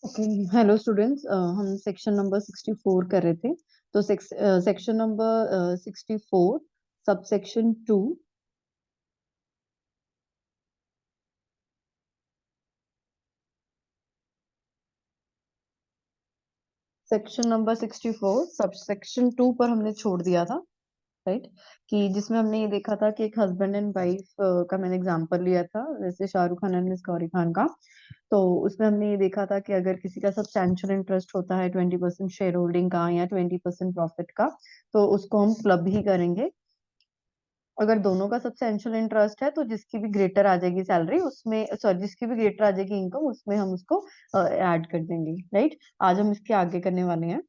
Okay. Hello students, हम section number 64 कर रहे थे। तो section number 64 sub section 2। Section number 64 sub section 2 पर हमने छोड़ दिया था, राइट। कि जिसमें हमने ये देखा था कि एक हस्बैंड एंड वाइफ का मैंने एग्जांपल लिया था, जैसे शाहरुख खान एंड मिस गौरी खान का। तो उसमें हमने ये देखा था कि अगर किसी का सब्सटैंशियल इंटरेस्ट होता है 20% शेयर होल्डिंग का या 20% प्रॉफिट का, तो उसको हम क्लब ही करेंगे। अगर दोनों का सब्सटेंशियल इंटरेस्ट है तो जिसकी भी ग्रेटर आ जाएगी सैलरी उसमें, सॉरी, जिसकी भी ग्रेटर आ जाएगी इनकम उसमें हम उसको ऐड कर देंगे, राइट। आज हम इसके आगे करने वाले हैं।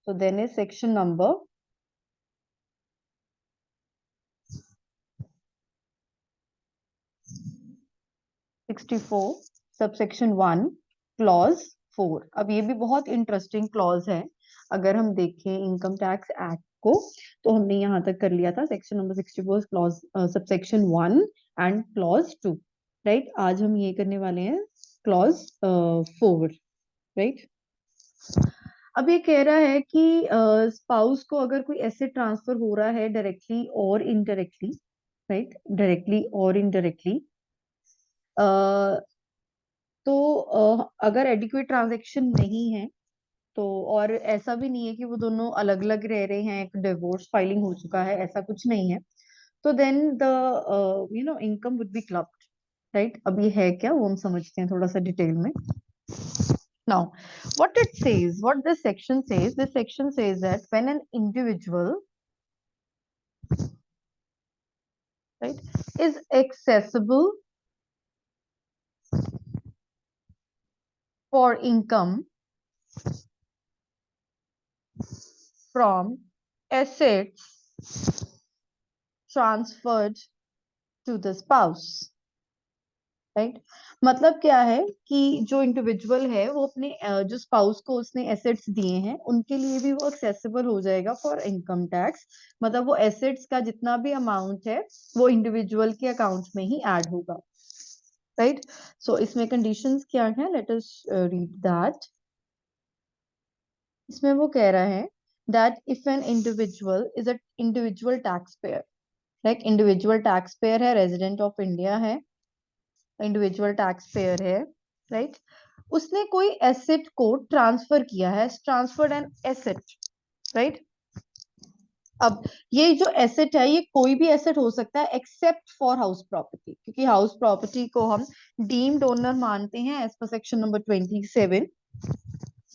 तो then is section number 64 subsection 1 clause 4। अब ये भी बहुत इंटरेस्टिंग क्लॉज है। अगर हम देखें इनकम टैक्स एक्ट को, तो हमने यहाँ तक कर लिया था section number 64 clause subsection 1 and clause 2, right. आज हम ये करने वाले हैं क्लॉज 4, राइट। अब ये कह रहा है कि स्पाउस को अगर कोई एसेट ट्रांसफर हो रहा है डायरेक्टली और इनडायरेक्टली, राइट, डायरेक्टली और इनडायरेक्टली, तो अगर एडिक्वेट ट्रांजैक्शन नहीं है, तो और ऐसा भी नहीं है कि वो दोनों अलग अलग रह रहे हैं, एक डिवोर्स फाइलिंग हो चुका है, ऐसा कुछ नहीं है, तो then the income would be clubbed, right. अब ये है क्या वो हम समझते हैं थोड़ा सा डिटेल में। Now, what this section says that when an individual, right, is accessible for income from assets transferred to the spouse, right. मतलब क्या है कि जो इंडिविजुअल है वो अपने जो स्पाउस को उसने एसेट्स दिए हैं उनके लिए भी वो एक्सेसिबल हो जाएगा फॉर इनकम टैक्स। मतलब वो एसेट्स का जितना भी अमाउंट है वो इंडिविजुअल के अकाउंट में ही ऐड होगा, राइट। सो इसमें कंडीशंस क्या है, लेट अस रीड दैट। इसमें वो कह रहा है that if an individual is a individual tax payer, like individual tax payer है, रेजिडेंट ऑफ इंडिया है, इंडिविजुअल टैक्स पेयर है, राइट। उसने कोई एसेट को ट्रांसफर किया है, ट्रांसफर्ड एन एसेट, राइट। अब ये जो एसेट है ये कोई भी एसेट हो सकता है एक्सेप्ट फॉर हाउस प्रॉपर्टी, क्योंकि हाउस प्रॉपर्टी को हम डीम्ड ओनर मानते हैं एज पर सेक्शन नंबर 27,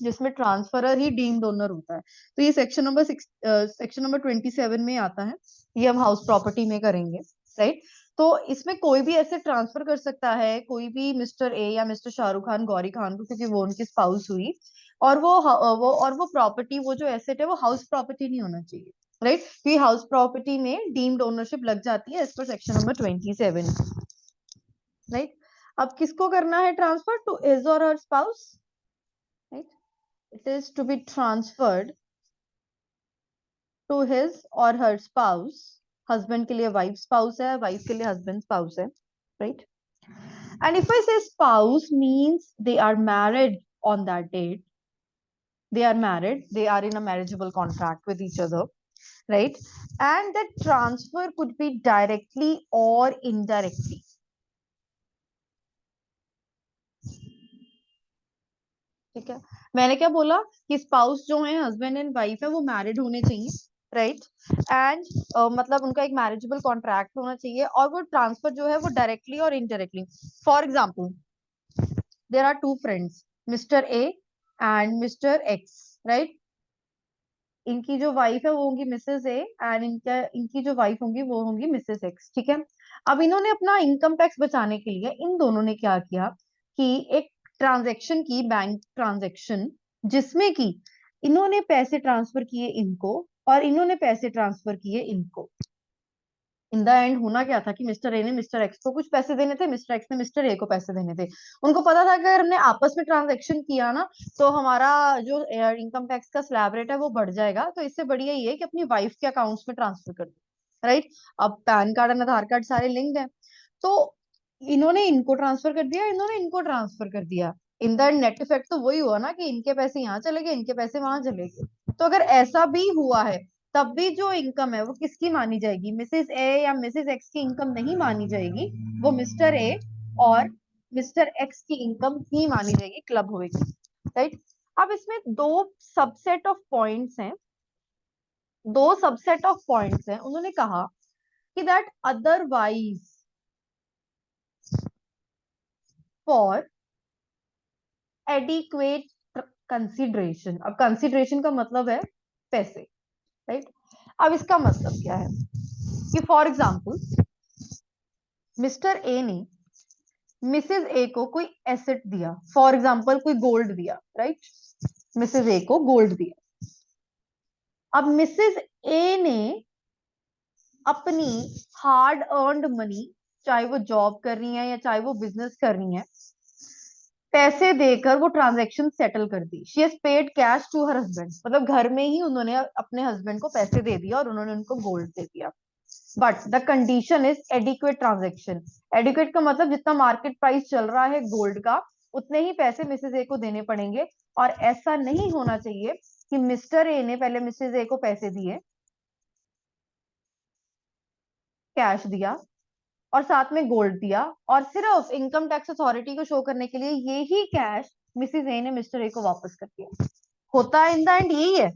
जिसमें ट्रांसफरर ही डीम्ड ओनर होता है। तो ये सेक्शन नंबर 27 में आता है, ये हम हाउस प्रॉपर्टी में करेंगे, राइट। तो इसमें कोई भी ऐसे ट्रांसफर कर सकता है, कोई भी मिस्टर ए या मिस्टर शाहरुख खान गौरी खान को, क्योंकि वो उनकी स्पाउस हुई, और वो प्रॉपर्टी, वो जो एसेट है वो हाउस प्रॉपर्टी नहीं होना चाहिए, राइट। क्योंकि हाउस प्रॉपर्टी में डीम्ड ओनरशिप लग जाती है as per section number 27, right. अब किसको करना है ट्रांसफर? टू हिज और हर spouse, right. It is to be transferred to his or her spouse. Husband के लिए वाइफ स्पाउस है, वाइफ के लिए हस्बैंड स्पाउस है, right. And if I say spouse means they are married on that date, they are married, they are in a marriageable contract with each other, right, and the transfer could be directly or indirectly, ठीक है। मैंने क्या बोला कि spouse जो है, husband and wife है, वो मैरिड होने चाहिए, राइट। एंड मतलब उनका एक मैरिजेबल कॉन्ट्रैक्ट होना चाहिए, और वो ट्रांसफर जो है वो डायरेक्टली और indirectly. For example, there are two friends, mister A and mister X, right. इनकी जो वाइफ है वो होंगी मिसेस ए, एंड इनकी जो वाइफ होंगी वो होंगी मिसेस एक्स, ठीक है। अब इन्होंने अपना इनकम टैक्स बचाने के लिए इन दोनों ने क्या किया कि एक ट्रांजैक्शन की, बैंक ट्रांजैक्शन, जिसमें कि इन्होंने पैसे ट्रांसफर किए इनको और इन्होंने पैसे ट्रांसफर किए इनको। इन द एंड होना क्या था कि मिस्टर ए ने मिस्टर एक्स को कुछ पैसे देने थे, मिस्टर एक्स ने मिस्टर ए को पैसे देने थे। उनको पता था कि अगर हमने आपस में ट्रांजैक्शन किया ना, तो हमारा जो इनकम टैक्स का स्लैब रेट है वो बढ़ जाएगा, तो इससे बढ़िया ये है कि अपनी वाइफ के अकाउंट्स में ट्रांसफर कर दो, राइट। अब पैन कार्ड और आधार कार्ड सारे लिंक्ड है, तो इन्होंने इनको ट्रांसफर कर दिया, इन्होंने इनको ट्रांसफर कर दिया। इन द नेट इफेक्ट तो वही हुआ ना कि इनके पैसे यहाँ चले गए, इनके पैसे वहां चले गए। तो अगर ऐसा भी हुआ है तब भी जो इनकम है वो किसकी मानी जाएगी, मिसेस ए या मिसेस एक्स की इनकम नहीं मानी जाएगी, वो मिस्टर ए और मिस्टर एक्स की इनकम ही मानी जाएगी, क्लब होगी, राइट। अब इसमें दो सबसेट ऑफ पॉइंट्स हैं, दो सबसेट ऑफ पॉइंट्स हैं। उन्होंने कहा कि that otherwise for adequate consideration. अब कंसिडरेशन का मतलब है पैसे, राइट। अब इसका मतलब क्या है कि फॉर एग्जाम्पल मिस्टर ए ने मिसेज ए को कोई एसेट दिया, फॉर एग्जाम्पल कोई गोल्ड दिया, राइट। मिसेज ए को गोल्ड दिया। अब मिसेज ए ने अपनी हार्ड अर्नड मनी, चाहे वो जॉब कर रही है या चाहे वो बिजनेस कर रही है, पैसे देकर वो ट्रांजैक्शन सेटल कर दी। She has paid cash to her husband, मतलब घर में ही उन्होंने अपने हस्बैंड को पैसे दे दिया और उन्होंने उनको गोल्ड दे दिया। But the condition is adequate transaction. Adequate का मतलब जितना मार्केट प्राइस चल रहा है गोल्ड का उतने ही पैसे मिसेज ए को देने पड़ेंगे। और ऐसा नहीं होना चाहिए कि मिस्टर ए ने पहले मिसेज ए को पैसे दिए, कैश दिया और साथ में गोल्ड दिया, और सिर्फ इनकम टैक्स अथॉरिटी को शो करने के लिए यही कैश मिसेज ए ने मिस्टर ए को वापस कर दिया। होता है इन द एंड यही है,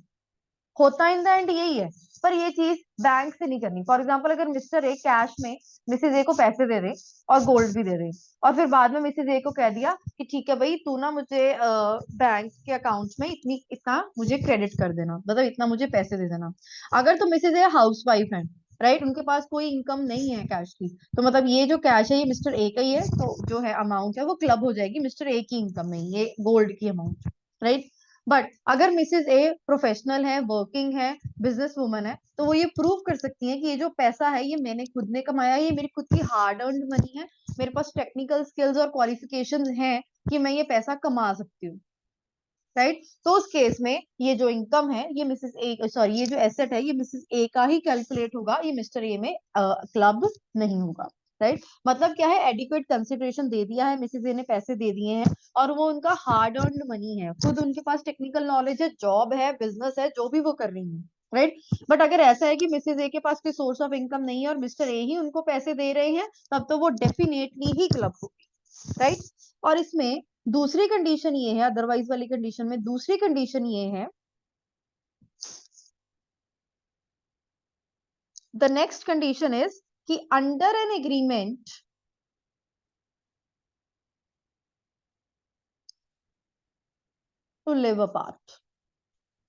होता इन द एंड यही है। पर ये चीज बैंक से नहीं करनी। फॉर एग्जाम्पल अगर मिस्टर ए कैश में मिसेज ए को पैसे दे दे और गोल्ड भी दे दे, और फिर बाद में मिसेज ए को कह दिया कि ठीक है भाई तू ना मुझे बैंक के अकाउंट में इतनी इतना मुझे क्रेडिट कर देना, मतलब इतना मुझे पैसे दे देना। अगर तो मिसेज ए हाउस वाइफ है, राइट, उनके पास कोई इनकम नहीं है कैश की, तो मतलब ये जो कैश है ये मिस्टर ए का ही है, तो जो है अमाउंट है वो क्लब हो जाएगी मिस्टर ए की इनकम में, ये गोल्ड की अमाउंट, राइट। बट अगर मिसेज ए प्रोफेशनल है, वर्किंग है, बिजनेस वुमन है, तो वो ये प्रूव कर सकती है कि ये जो पैसा है ये मैंने खुद ने कमाया है, ये मेरी खुद की हार्ड अर्नड मनी है, मेरे पास टेक्निकल स्किल्स और क्वालिफिकेशंस हैं कि मैं ये पैसा कमा सकती हूँ, राइट। तो उस केस में ये जो इनकम है ये मिसेस ए, सॉरी ये जो एसेट है ये मिसेस ए का ही कैलकुलेट होगा, ये मिस्टर ए में क्लब नहीं होगा, राइट। मतलब क्या है, एडिक्वेट कंसिडरेशन दे दिया है, मिसेस ए ने पैसे दे दिए हैं और वो उनका हार्ड अर्नड मनी है, खुद उनके पास टेक्निकल नॉलेज है, जॉब है, बिजनेस है, जो भी वो कर रही है, राइट। बट अगर ऐसा है कि मिसेस ए के पास कोई सोर्स ऑफ इनकम नहीं है और मिस्टर ए ही उनको पैसे दे रहे हैं, तब तो वो डेफिनेटली ही क्लब होगी, राइट। और इसमें दूसरी कंडीशन ये है, अदरवाइज वाली कंडीशन में दूसरी कंडीशन ये है, द नेक्स्ट कंडीशन इज कि under an agreement to live apart.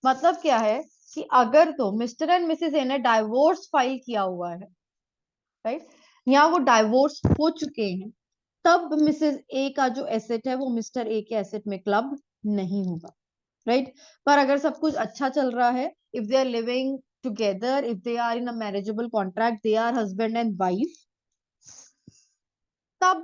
मतलब क्या है कि अगर तो मिस्टर एंड मिसेस ए ने डाइवोर्स फाइल किया हुआ है, राइट, या वो डाइवोर्स हो चुके हैं, तब मिसेस ए का जो एसेट है वो मिस्टर ए के एसेट में क्लब नहीं होगा, राइट। पर अगर सब कुछ अच्छा चल रहा है, if they are living together, if they are in a marriageable contract, they are husband and wife, तब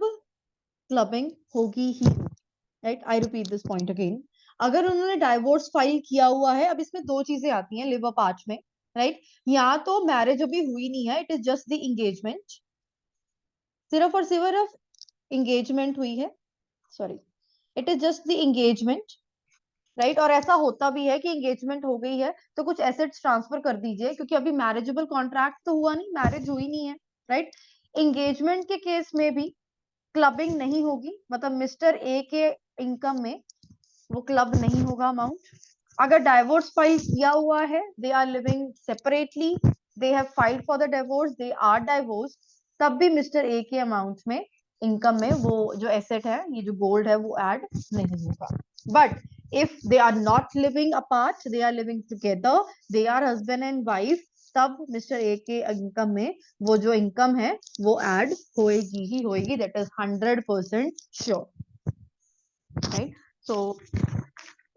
क्लबिंग होगी ही होगी, right. I repeat this point again. अगर उन्होंने डाइवोर्स फाइल किया हुआ है, अब इसमें दो चीजें आती हैं लिव अपार्ट में, राइट। यहाँ तो मैरिज अभी हुई नहीं है, it is just the engagement, सिर्फ और सिर्फ एंगेजमेंट हुई है, sorry, it is just the engagement, right. और ऐसा होता भी है कि एंगेजमेंट हो गई है तो कुछ एसेट्स ट्रांसफर कर दीजिए, क्योंकि अभी मैरिजेबल कॉन्ट्रैक्ट तो हुआ नहीं, मैरिज हुई नहीं है, राइट। एंगेजमेंट के केस में भी क्लबिंग नहीं होगी, मतलब मिस्टर ए के इनकम में वो क्लब नहीं होगा अमाउंट। अगर डाइवोर्स फाइल किया हुआ है, they are living separately, they have filed for the divorce, they are divorce, तब भी मिस्टर ए के अमाउंट में इनकम में वो जो एसेट है, ये जो गोल्ड है, वो ऐड नहीं होगा। But if they are not living apart, they are living together, they are husband and wife, तब मिस्टर ए के इनकम में वो जो इनकम है वो ऐड होएगी ही होएगी, that is 100% sure, right. So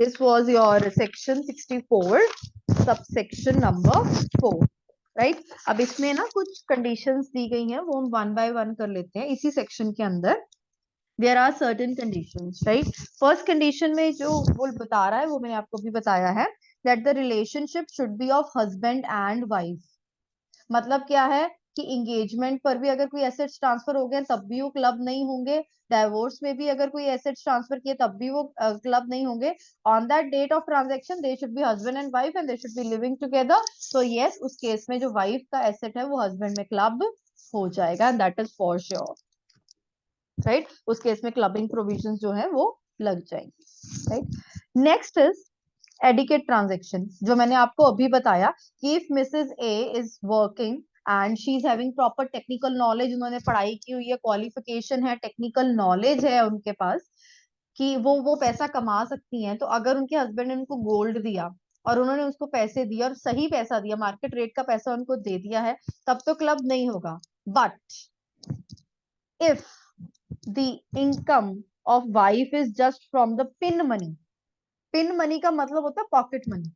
this was your section 64 subsection number 4, right. अब इसमें ना कुछ कंडीशंस दी गई हैं, वो हम वन बाय वन कर लेते हैं इसी सेक्शन के अंदर। There are certain conditions, right. First condition में जो वो बता रहा है वो मैंने आपको भी बताया है, that the relationship should be of husband and wife. मतलब क्या है कि एंगेजमेंट पर भी अगर कोई एसेट्स ट्रांसफर हो गए तब भी वो क्लब नहीं होंगे, डाइवोर्स में भी अगर कोई एसेट्स ट्रांसफर किए तब भी वो क्लब नहीं होंगे। On that date of transaction they should be husband and wife and they should be living together. तो यस, उस केस में जो वाइफ का एसेट है वो हस्बैंड में क्लब हो जाएगा, that is for sure, right. उस केस में क्लबिंग प्रोविजंस जो है वो लग जाएंगी, right. Next is adequate transaction, जो मैंने आपको अभी बताया कि if Mrs A is working and she is having proper technical knowledge, उन्होंने पढ़ाई की हुई है, क्वालिफिकेशन है, टेक्निकल नॉलेज है उनके पास कि वो पैसा कमा सकती हैं, तो अगर उनके हस्बैंड ने उनको गोल्ड दिया और उन्होंने उसको पैसे दिए और सही पैसा दिया, मार्केट रेट का पैसा उनको दे दिया है, तब तो क्लब नहीं होगा। But if the income of wife is just from the pin money, pin money का मतलब होता है पॉकेट मनी।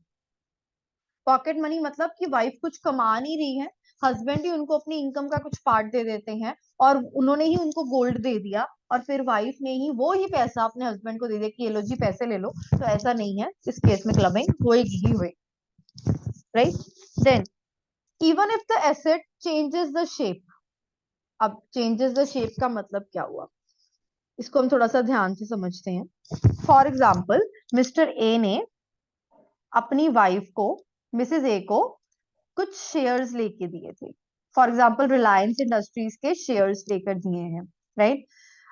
पॉकेट मनी मतलब कि वाइफ कुछ कमा नहीं रही है, हस्बैंड ही उनको अपनी इनकम का कुछ पार्ट दे देते हैं और उन्होंने ही उनको गोल्ड दे दिया और फिर वाइफ ने ही वो ही पैसा अपने हस्बैंड को दे दिया कि ये लो जी पैसे ले लो, तो ऐसा नहीं है, इस केस में क्लबिंग होएगी ही होएगी, right. Then even if the asset changes the shape, अब चेंजेस द शेप का मतलब क्या हुआ, इसको हम थोड़ा सा ध्यान से समझते हैं। फॉर एग्जाम्पल मिस्टर ए ने अपनी वाइफ को, मिसेस ए को कुछ शेयर्स लेके दिए थे, फॉर एग्जाम्पल रिलायंस इंडस्ट्रीज के शेयर्स लेकर दिए हैं, राइट।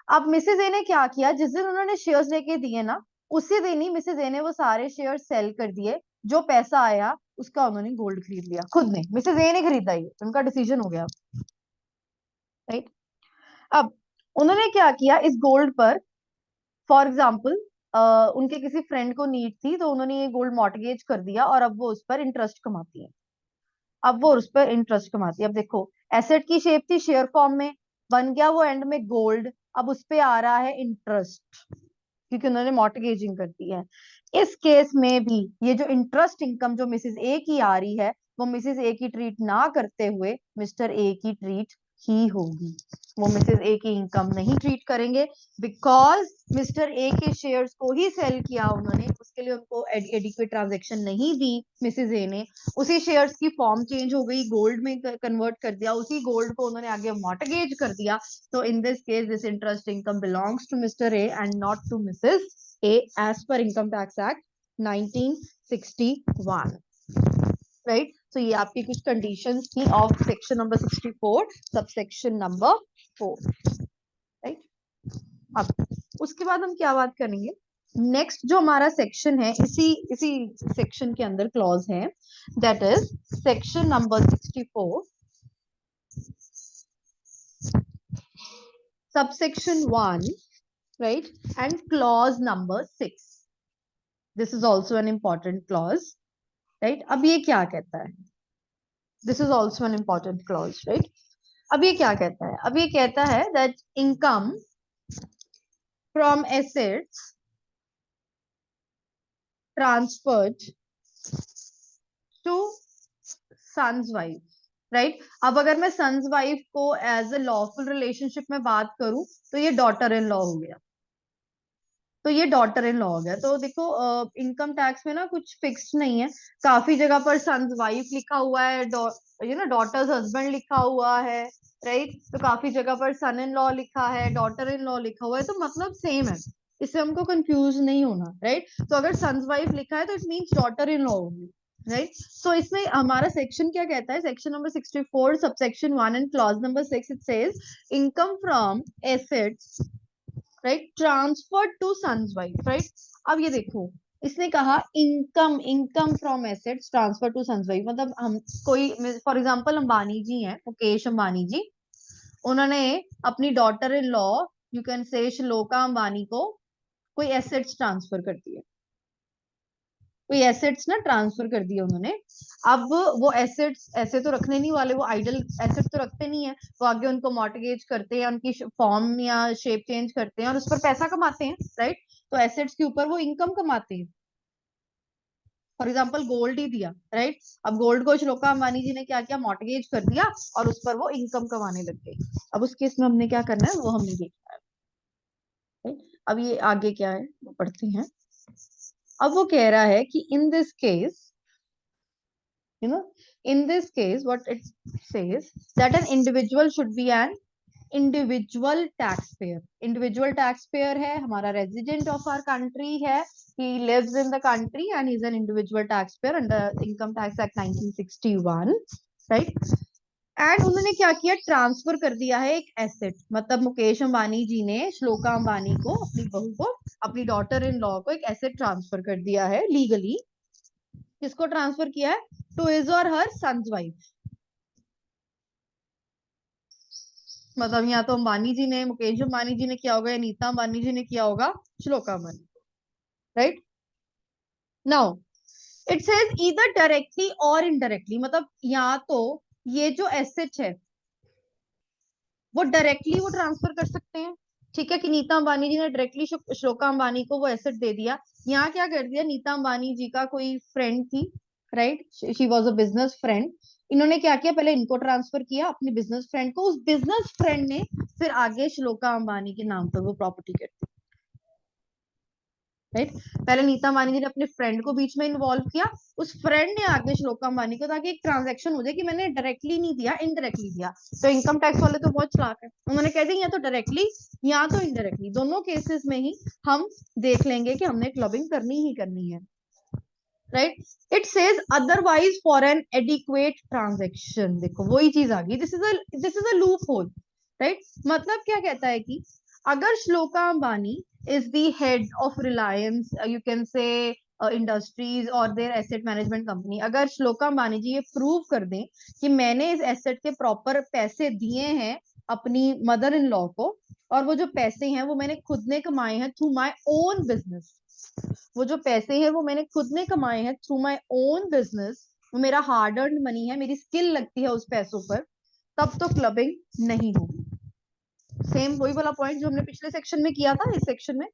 अब मिसेज ए ने क्या किया, जिस दिन उन्होंने शेयर्स लेके दिए ना, उसी दिन ही मिसेज ए ने वो सारे शेयर सेल कर दिए, जो पैसा आया उसका उन्होंने गोल्ड खरीद लिया खुद ने, मिसेज ए ने खरीदा, ये उनका डिसीजन हो गया, राइट। अब उन्होंने क्या किया इस गोल्ड पर, फॉर एग्जाम्पल उनके किसी फ्रेंड को नीड थी तो उन्होंने ये गोल्ड मॉर्टगेज कर दिया और अब वो उस पर इंटरेस्ट कमाती है, अब वो उस पर इंटरेस्ट कमाती है। अब देखो, एसेट की शेप थी शेयर फॉर्म में, बन गया वो एंड में गोल्ड, अब उस पे आ रहा है इंटरेस्ट क्योंकि उन्होंने मॉर्टगेजिंग कर दी है। इस केस में भी ये जो इंटरेस्ट इनकम जो मिसेस ए की आ रही है, वो मिसेस ए की ट्रीट ना करते हुए मिस्टर ए की ट्रीट ही होगी, वो मिसेस ए की इनकम नहीं ट्रीट करेंगे, बिकॉज मिस्टर ए के शेयर्स को ही सेल किया उन्होंने, उसके लिए उनको एडिक्वेट ट्रांजेक्शन नहीं दी मिसेस ए ने, उसी शेयर्स की फॉर्म चेंज हो गई, गोल्ड में कन्वर्ट कर दिया, उसी गोल्ड को उन्होंने आगे मॉर्टगेज कर दिया, so in this case this interest income belongs to Mr. A and not to Mrs. A as per Income Tax Act 1961, right? So ये आपकी कुछ conditions थी of section number 64 subsection number 4, right? अब उसके बाद हम क्या बात करेंगे, नेक्स्ट जो हमारा सेक्शन है इसी इसी सेक्शन के अंदर क्लॉज है, that is section number 64 subsection 1, right, and clause number 6. This is also an important clause, right? अब ये क्या कहता है, this is also an important clause, right? अब ये क्या कहता है, अब ये कहता है that income from assets transferred to son's wife, right. अब अगर मैं सन्स वाइफ को एज ए लॉफुल रिलेशनशिप में बात करूं तो ये डॉटर इन लॉ हो गया, तो ये डॉटर इन लॉ हो गया। तो देखो इनकम टैक्स में ना कुछ फिक्स्ड नहीं है, काफी जगह पर सन्स वाइफ लिखा हुआ है, डॉटर्स हस्बैंड लिखा हुआ है, राइट। तो काफी जगह पर सन इन लॉ लिखा है, डॉटर इन लॉ लिखा हुआ है, तो मतलब सेम है, इससे हमको कंफ्यूज नहीं होना, राइट। तो अगर सन्स वाइफ लिखा है तो it means daughter in law होगी, राइट। सो इसमें हमारा सेक्शन क्या कहता है, section number 64 subsection 1 and clause number 6, it says income from assets, right, transfer to son's wife, right. अब ये देखो, इसने कहा income, income from assets transfer to son's wife, मतलब हम कोई फॉर एग्जांपल अंबानी जी हैं, मुकेश अंबानी जी, उन्होंने अपनी daughter in law you can say shloka Ambani को कोई एसेट्स ट्रांसफर कर दिए, कोई एसेट्स ना ट्रांसफर कर दिए उन्होंने। अब वो एसेट्स ऐसे तो रखने नहीं वाले, वो आइडल एसेट्स तो रखते नहीं है, वो आगे उनको मॉर्टगेज करते हैं, उनकी फॉर्म या शेप चेंज करते हैं और उस पर पैसा कमाते हैं, राइट। तो एसेट्स के ऊपर वो इनकम कमाते हैं, फॉर एग्जाम्पल गोल्ड ही दिया, राइट। अब गोल्ड को श्लोका अंबानी जी ने क्या किया, मॉर्टगेज कर दिया और उस पर वो इनकम कमाने लग गए। अब उस केस में हमने क्या करना है वो हमने देखना है, right? अब ये आगे क्या है वो पढ़ते हैं। अब वो कह रहा है कि in this case, you know, In this case, what it says that an individual should be an individual taxpayer. Individual taxpayer है हमारा resident of our country है, he lives in the country and he is an individual taxpayer under Income Tax Act 1961, right? And उन्होंने क्या किया, transfer कर दिया है एक एसेट, मतलब मुकेश अंबानी जी ने श्लोका अंबानी को, अपनी बहू को, अपनी डॉटर इन लॉ को एक एसेट ट्रांसफर कर दिया है लीगली। किसको ट्रांसफर किया है? टू हिज और हर सन्स वाइफ। मतलब यहाँ तो अंबानी जी ने, मुकेश अंबानी जी ने किया होगा या नीता अंबानी जी ने किया होगा shloka Ambani, right? Now it says either directly और इनडायरेक्टली, मतलब यहाँ तो ये जो एसेट है वो डायरेक्टली वो ट्रांसफर कर सकते हैं, ठीक है, कि नीता अंबानी जी ने डायरेक्टली श्लोका अंबानी को वो एसेट दे दिया। यहाँ क्या कर दिया, नीता अंबानी जी का कोई फ्रेंड थी, right, she was a business friend, इन्होंने क्या किया, पहले इनको ट्रांसफर किया अपने बिजनेस फ्रेंड को, उस बिजनेस फ्रेंड ने फिर आगे श्लोका अंबानी के नाम पर वो प्रॉपर्टी कर दी, राइट? पहले नीता अंबानी जी ने अपने फ्रेंड को बीच में इन्वॉल्व किया, उस फ्रेंड ने आगे श्लोका अंबानी को, ताकि एक ट्रांजैक्शन हो जाए कि मैंने डायरेक्टली नहीं दिया, इनडायरेक्टली दिया। तो इनकम टैक्स वाले तो बहुत चालाक है, उन्होंने कह दिया या तो डायरेक्टली या तो इनडायरेक्टली, दोनों केसेस में ही हम देख लेंगे कि हमने क्लबिंग करनी ही करनी है, right? It says otherwise for an adequate transaction. देखो वही चीज आ गई, this is a loop hole, right? मतलब क्या कहता है कि अगर shloka Ambani is the head of Reliance, you can say industries or their asset management company, अगर श्लोका अंबानी जी ये प्रूव कर दें कि मैंने इस एसेट के प्रॉपर पैसे दिए हैं अपनी मदर इन लॉ को, और वो जो पैसे हैं वो मैंने खुद ने कमाए हैं थ्रू माय ओन बिजनेस, वो जो पैसे हैं वो मैंने खुद ने कमाए हैं थ्रू माय ओन बिजनेस, वो मेरा हार्ड अर्न मनी है, मेरी स्किल लगती है उस पैसों पर, तब तो क्लबिंग नहीं होगी। सेम वही वाला पॉइंट जो हमने पिछले सेक्शन में किया था, इस सेक्शन में,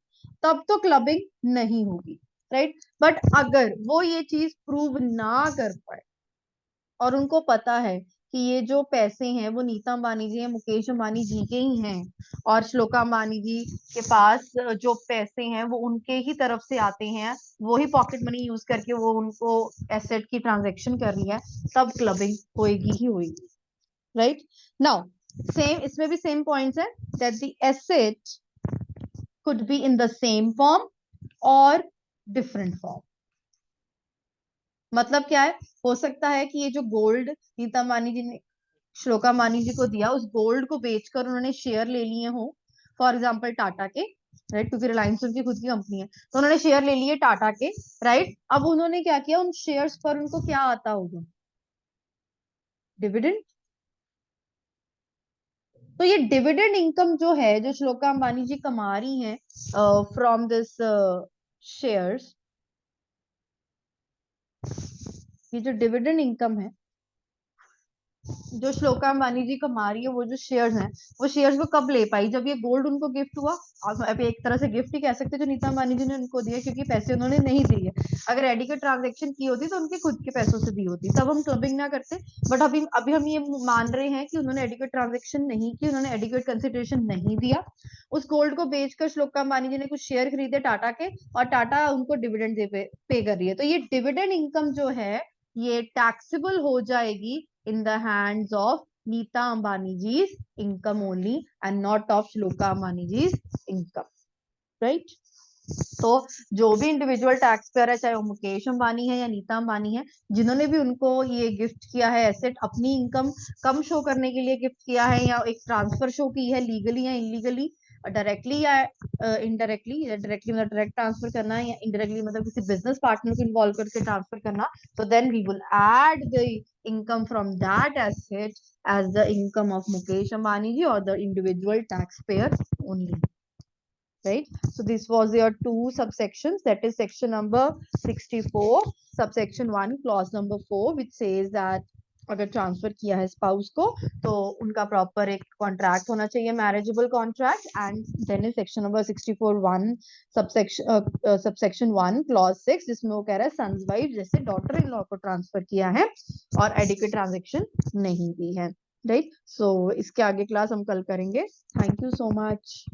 तब तो क्लबिंग नहीं होगी, राइट? बट अगर वो ये चीज प्रूव ना कर पाए और उनको पता है कि ये जो पैसे हैं वो नीता अंबानी जी हैं, मुकेश अंबानी जी के ही हैं, और श्लोका अंबानी जी के पास जो पैसे हैं वो उनके ही तरफ से आते हैं, वो ही पॉकेट मनी यूज करके वो उनको एसेट की ट्रांजैक्शन कर रही है, तब क्लबिंग होएगी ही होएगी, राइट? नाउ सेम इसमें भी सेम पॉइंट्स है, that the asset could be in the same form और different form। मतलब क्या है, हो सकता है कि ये जो गोल्ड नीता अंबानी जी ने श्लोका अंबानी जी को दिया, उस गोल्ड को बेचकर उन्होंने शेयर ले लिए हो, फॉर एग्जाम्पल टाटा के, राइट, क्योंकि रिलायंस उनकी खुद की कंपनी है, तो उन्होंने शेयर ले लिए टाटा के, राइट? अब उन्होंने क्या किया, उन शेयर्स पर उनको क्या आता होगा, डिविडेंड। तो ये डिविडेंड इनकम जो है, जो श्लोका अंबानी जी कमा रही हैं फ्रॉम दिस शेयर्स, ये जो डिविडेंड इनकम है जो श्लोका अंबानी जी कमा रही है, वो जो शेयर्स हैं, वो शेयर्स वो कब ले पाई, जब ये गोल्ड उनको गिफ्ट हुआ। अब एक तरह से गिफ्ट ही कह सकते जो नीता अंबानी जी ने उनको दिया, क्योंकि पैसे उन्होंने नहीं दिए, अगर एडिकेट ट्रांजेक्शन की होती तो उनके खुद के पैसों से दी होती, तब हम क्लबिंग ना करते। बट अभी अभी हम ये मान रहे हैं कि उन्होंने एडिकेट ट्रांजेक्शन नहीं की, उन्होंने एडिकेट कंसिडरेशन नहीं दिया, उस गोल्ड को बेचकर श्लोका अंबानी जी ने कुछ शेयर खरीदे टाटा के, और टाटा उनको डिविडेंड पे कर रही है, तो ये डिविडेंड इनकम जो है ये टैक्सेबल हो जाएगी in the hands of Neeta Ambani ji's income only and not of Shloka Ambani ji's income, right? तो जो भी इंडिविजुअल टैक्स पेयर है, चाहे वो मुकेश अंबानी है या नीता अंबानी है, जिन्होंने भी उनको ये गिफ्ट किया है एसेट, अपनी इनकम कम शो करने के लिए गिफ्ट किया है, या एक ट्रांसफर शो की है लीगली या इलीगली, डायरेक्टली या इनडायरेक्टली, डायरेक्टली मतलब डायरेक्ट ट्रांसफर करना है, या इनडायरेक्टली मतलब किसी बिजनेस पार्टनर को इन्वॉल्व करके ट्रांसफर करना, तो then we will add the income from that asset as the income of Mukesh Ambani ji or the individual taxpayer only, right? So this was your two subsections, that is section number 64, subsection 1 clause number 4, which says that अगर transfer किया है spouse को तो उनका proper एक contract होना चाहिए, marriageable contract, and then in section number 64(1) subsection 1 clause 6, जिसमें वो कह रहा है सन्स वाइफ जैसे डॉटर इन लॉ को ट्रांसफर किया है और एडिक्वेट ट्रांजेक्शन नहीं दी है, राइट? सो इसके आगे क्लास हम कल करेंगे। Thank you so much.